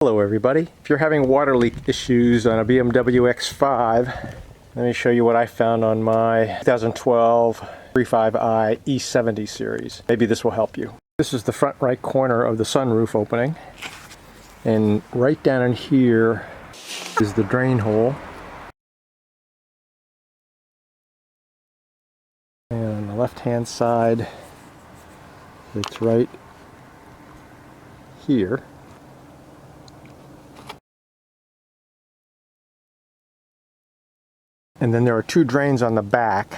Hello everybody. If you're having water leak issues on a BMW X5, let me show you what I found on my 2012 35i E70 series. Maybe this will help you. This is the front right corner of the sunroof opening, and right down in here is the drain hole. And on the left hand side, it's right here. And then there are two drains on the back.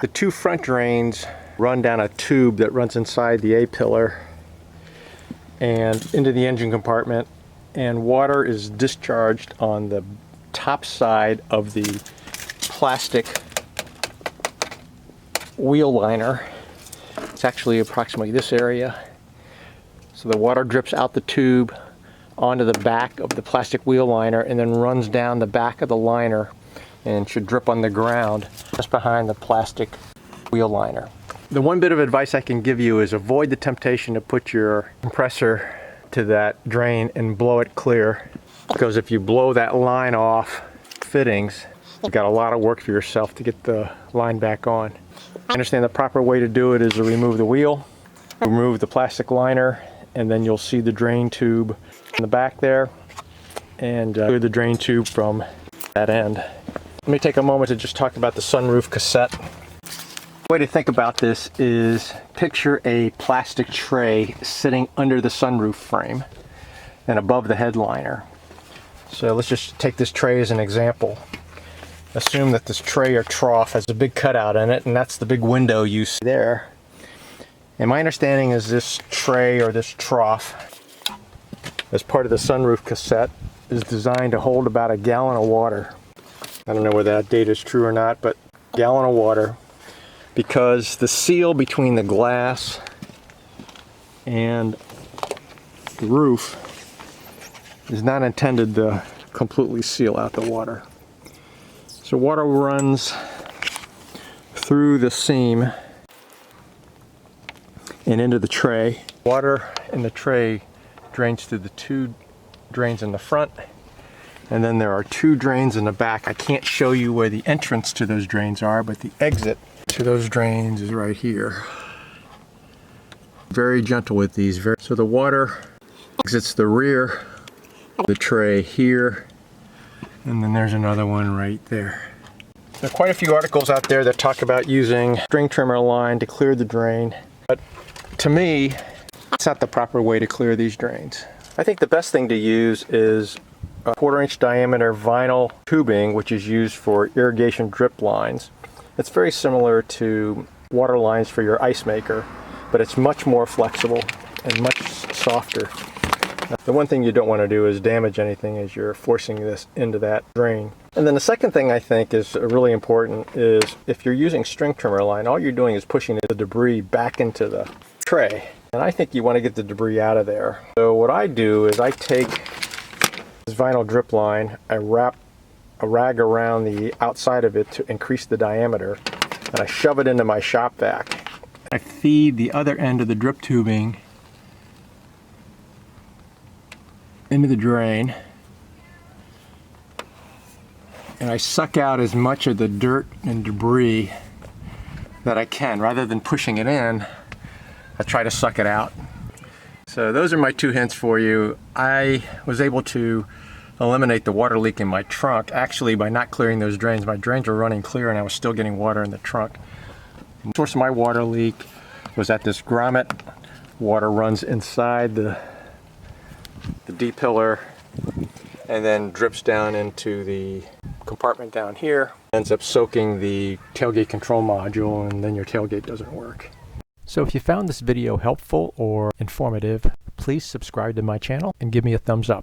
The two front drains run down a tube that runs inside the A-pillar and into the engine compartment, and water is discharged on the top side of the plastic wheel liner. It's actually approximately this area. So the water drips out the tube onto the back of the plastic wheel liner and then runs down the back of the liner and should drip on the ground just behind the plastic wheel liner. The one bit of advice I can give you is avoid the temptation to put your compressor to that drain and blow it clear, because if you blow that line off fittings, you've got a lot of work for yourself to get the line back on. I understand the proper way to do it is to remove the wheel, remove the plastic liner, and then you'll see the drain tube in the back there, and clear the drain tube from that end. Let me take a moment to just talk about the sunroof cassette. The way to think about this is picture a plastic tray sitting under the sunroof frame and above the headliner. So let's just take this tray as an example. Assume that this tray or trough has a big cutout in it, and that's the big window you see there. And my understanding is this tray or this trough, as part of the sunroof cassette, is designed to hold about a gallon of water. I don't know whether that data is true or not, but a gallon of water, because the seal between the glass and the roof is not intended to completely seal out the water. So water runs through the seam and into the tray. Water in the tray drains through the two drains in the front, and then there are two drains in the back. I can't show you where the entrance to those drains are, but the exit to those drains is right here. Very gentle with these. So the water exits the rear of the tray here, and then there's another one right there. There are quite a few articles out there that talk about using string trimmer line to clear the drain, but to me, it's not the proper way to clear these drains. I think the best thing to use is a 1/4-inch diameter vinyl tubing, which is used for irrigation drip lines. It's very similar to water lines for your ice maker, but it's much more flexible and much softer. The one thing you don't want to do is damage anything as you're forcing this into that drain. And then the second thing I think is really important is if you're using string trimmer line, all you're doing is pushing the debris back into the tray. And I think you want to get the debris out of there. So what I do is I take this vinyl drip line, I wrap a rag around the outside of it to increase the diameter, and I shove it into my shop vac. I feed the other end of the drip tubing into the drain, and I suck out as much of the dirt and debris that I can. Rather than pushing it in, I try to suck it out. So those are my two hints for you. I was able to eliminate the water leak in my trunk actually by not clearing those drains. My drains were running clear and I was still getting water in the trunk. The source of my water leak was at this grommet. Water runs inside the D-pillar and then drips down into the compartment down here. Ends up soaking the tailgate control module, and then your tailgate doesn't work. So if you found this video helpful or informative, please subscribe to my channel and give me a thumbs up.